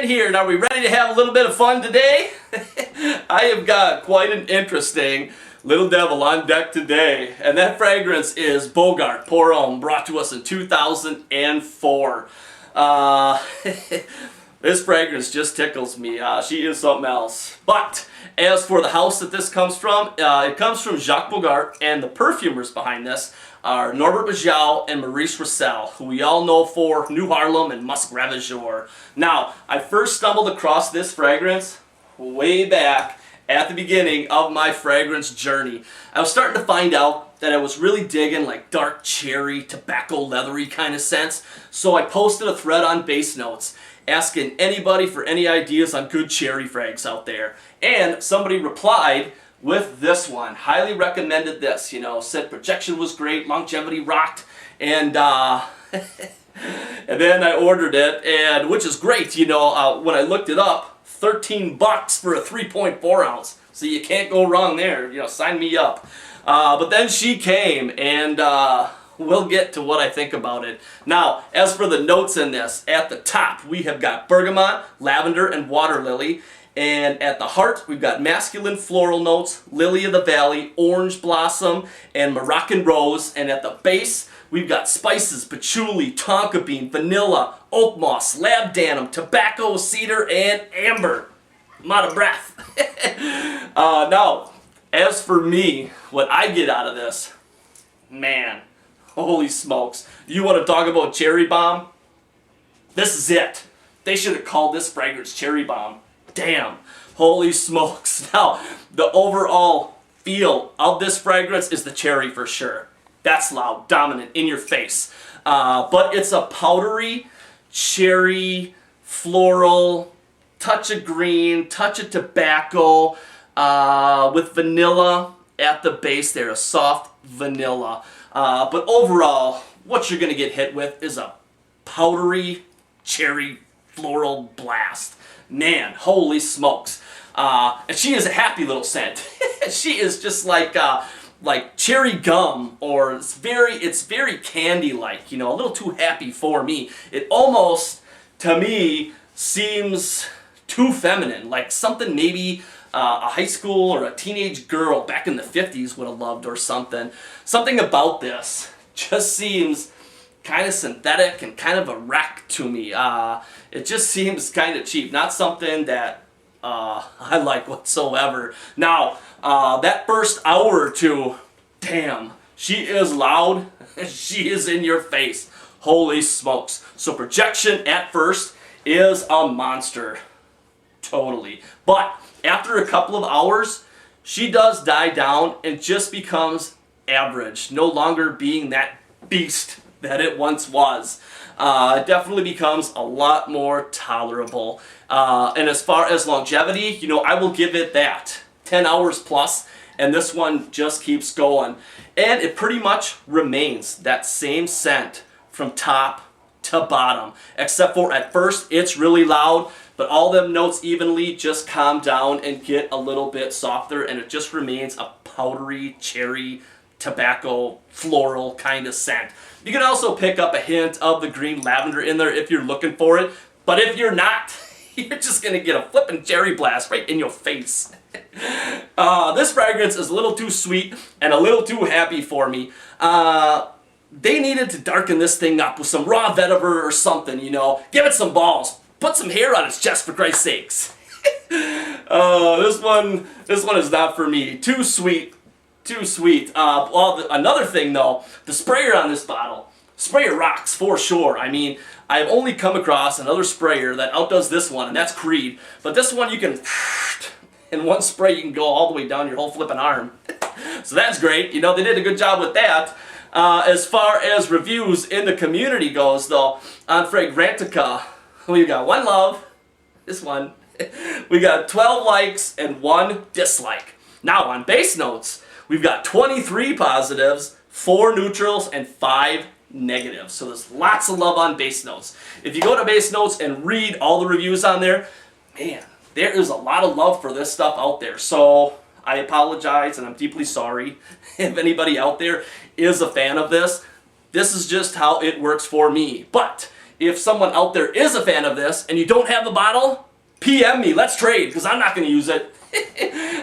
in here, and are we ready to have a little bit of fun today? I have got quite an interesting little devil on deck today, and that fragrance is Bogart Pour Homme, brought to us in 2004. This fragrance just tickles me. She is something else. But as for the house that this comes from, it comes from Jacques Bogart, and the perfumers behind this are Norbert Bajau and Maurice Roussel, who we all know for New Harlem and Musk Ravageur. Now, I first stumbled across this fragrance way back at the beginning of my fragrance journey. I was starting to find out that I was really digging like dark cherry, tobacco leathery kind of scents, so I posted a thread on Base Notes asking anybody for any ideas on good cherry frags out there. And somebody replied with this one. Highly recommended this, said projection was great, longevity rocked, and and then I ordered it, and which is great, when I looked it up, $13 for a 3.4 ounce. So you can't go wrong there, sign me up. But then she came, and we'll get to what I think about it. Now, as for the notes in this, at the top we have got bergamot, lavender, and water lily. And at the heart, we've got masculine floral notes, lily of the valley, orange blossom, and Moroccan rose. And at the base, we've got spices, patchouli, tonka bean, vanilla, oak moss, labdanum, tobacco, cedar, and amber. I'm out of breath. Now, as for me, what I get out of this, man, holy smokes. You want to talk about cherry bomb? This is it. They should have called this fragrance cherry bomb. Damn, holy smokes. Now, the overall feel of this fragrance is the cherry for sure. That's loud, dominant, in your face. But it's a powdery, cherry, floral, touch of green, touch of tobacco, with vanilla at the base there, a soft vanilla. But overall, what you're going to get hit with is a powdery, cherry, floral blast. Man, holy smokes. And she is a happy little scent. She is just like cherry gum, or it's very candy-like, a little too happy for me. It almost, to me, seems too feminine, like something maybe a high school or a teenage girl back in the 50s would have loved or something. Something about this just seems kind of synthetic and kind of a wreck to me. It just seems kind of cheap, not something that I like whatsoever. Now, that first hour or two, damn, she is loud, she is in your face. Holy smokes. So projection at first is a monster. Totally. But after a couple of hours, she does die down and just becomes average, no longer being that beast that it once was. It definitely becomes a lot more tolerable. And as far as longevity, I will give it that. 10 hours plus, and this one just keeps going. And it pretty much remains that same scent from top to bottom. Except for at first, it's really loud, but all them notes evenly just calm down and get a little bit softer, and it just remains a powdery, cherry, tobacco, floral kind of scent. You can also pick up a hint of the green lavender in there if you're looking for it, but if you're not, you're just going to get a flippin' cherry blast right in your face. This fragrance is a little too sweet and a little too happy for me. They needed to darken this thing up with some raw vetiver or something, Give it some balls. Put some hair on its chest, for Christ's sakes. This one is not for me. Too sweet. Too sweet. Another thing though, the sprayer on this bottle. Sprayer rocks for sure. I mean, I've only come across another sprayer that outdoes this one, and that's Creed. But this one you can, in one spray you can go all the way down your whole flipping arm. So that's great. They did a good job with that. As far as reviews in the community goes though, on Fragrantica, we got 1 love, this one. We got 12 likes and 1 dislike. Now on Base Notes, we've got 23 positives, 4 neutrals, and 5 negatives. So there's lots of love on Base Notes. If you go to Base Notes and read all the reviews on there, man, there is a lot of love for this stuff out there. So I apologize, and I'm deeply sorry if anybody out there is a fan of this. This is just how it works for me. But if someone out there is a fan of this and you don't have the bottle, PM me. Let's trade, because I'm not going to use it.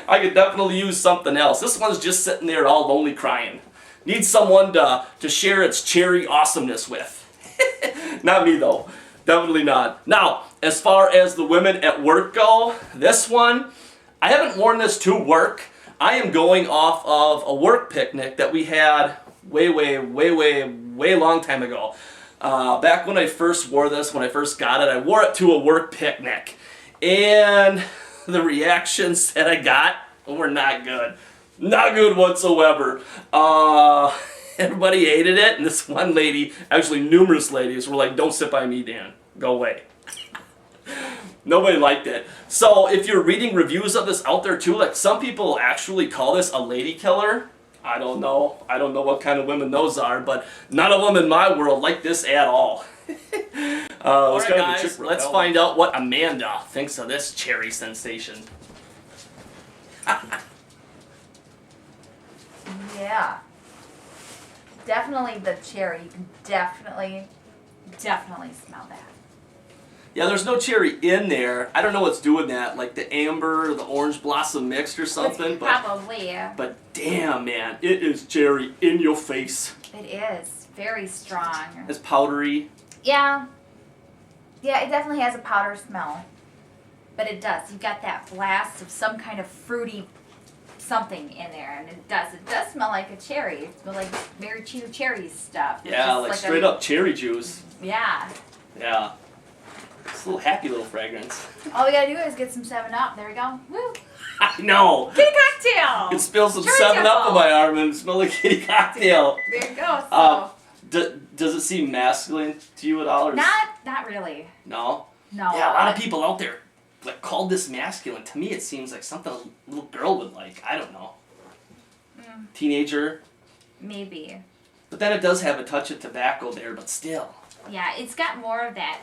I could definitely use something else. This one's just sitting there all lonely crying. Needs someone to share its cherry awesomeness with. Not me, though. Definitely not. Now, as far as the women at work go, this one, I haven't worn this to work. I am going off of a work picnic that we had way long time ago. Back when I first wore this, when I first got it, I wore it to a work picnic. And the reactions that I got were not good. Not good whatsoever. Everybody hated it, and this one lady, actually numerous ladies, were like, "Don't sit by me, Dan. Go away." Nobody liked it. So if you're reading reviews of this out there too, like some people actually call this a lady killer. I don't know. I don't know what kind of women those are, but none of them in my world like this at all. Alright guys, let's find out what Amanda thinks of this cherry sensation. Yeah. Definitely the cherry. You can definitely smell that. Yeah, there's no cherry in there. I don't know what's doing that, like the amber, the orange blossom mixed or something. Probably, yeah. But damn, man, it is cherry in your face. It is. Very strong. It's powdery. Yeah. Yeah, it definitely has a powder smell. But it does. You've got that blast of some kind of fruity something in there, and it does smell like a cherry. It smells like Mary Cheeto cherry stuff. Yeah, like straight up cherry juice. Yeah. Yeah. It's a little happy little fragrance. All we gotta do is get some 7-Up. There we go. Woo. I know. Kitty cocktail. You can spill some 7-Up on my arm and smell like kitty cocktail. There you go. So. Does it seem masculine to you at all? Or Not really. No? No. Yeah, a lot of people out there like called this masculine. To me, it seems like something a little girl would like. I don't know. Teenager. Maybe. But then it does have a touch of tobacco there, but still. Yeah, it's got more of that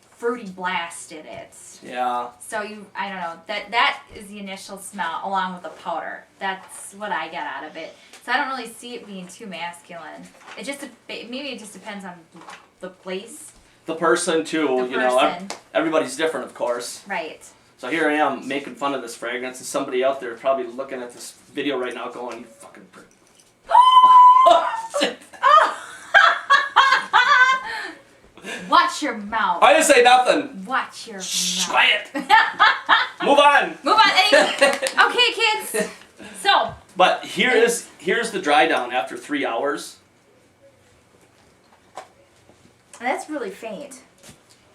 fruity blast in it. Yeah. So I don't know, that is the initial smell along with the powder. That's what I get out of it. So I don't really see it being too masculine. Maybe it just depends on the place. The person too, you know, everybody's different, of course. Right. So here I am making fun of this fragrance, and somebody out there probably looking at this video right now going, "You fucking prick." Watch your mouth. I didn't say nothing. Watch your Shh, mouth. quiet. Move on. Move on. Okay, kids. So. But here's the dry down after 3 hours. That's really faint.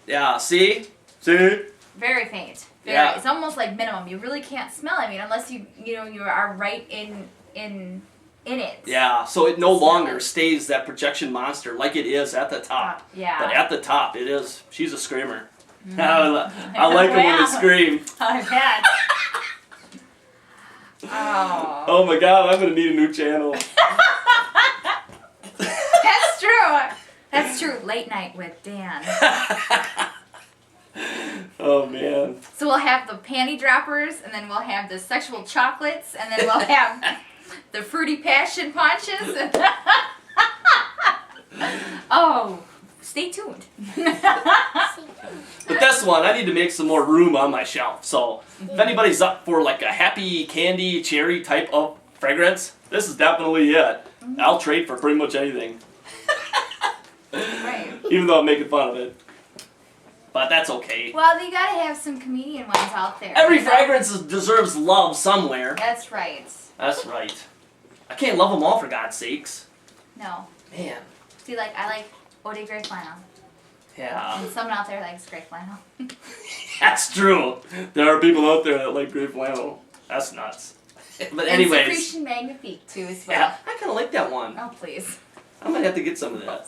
Yeah. See. See. Very faint. Yeah. It's almost like minimum. You really can't smell. I mean, unless you are right in it. Yeah, so it no longer stays that projection monster like it is at the top. Yeah. But at the top, it is. She's a screamer. I like it when they scream. I bet. Oh. Oh my God, I'm going to need a new channel. That's true. That's true. Late night with Dan. Oh man. So we'll have the panty droppers, and then we'll have the sexual chocolates, and then we'll have the fruity passion punches. Oh, stay tuned. But this one, I need to make some more room on my shelf. So if anybody's up for like a happy candy cherry type of fragrance, this is definitely it. I'll trade for pretty much anything. Right. Even though I'm making fun of it. But that's okay. Well, you gotta have some comedian ones out there. Every fragrance deserves love somewhere. That's right. That's right. I can't love them all for God's sakes. No. Man. See, like, I like Eau de Grey Flannel. Yeah. And someone out there likes Grey Flannel. That's true. There are people out there that like Grey Flannel. That's nuts. But anyways. And Secretion Magnifique, too, as well. Yeah, I kind of like that one. Oh, please. I might have to get some of that.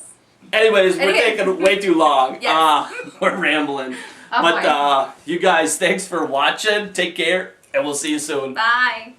Anyways, we're taking way too long. Yes. We're rambling. Oh, but you guys, thanks for watching. Take care, and we'll see you soon. Bye.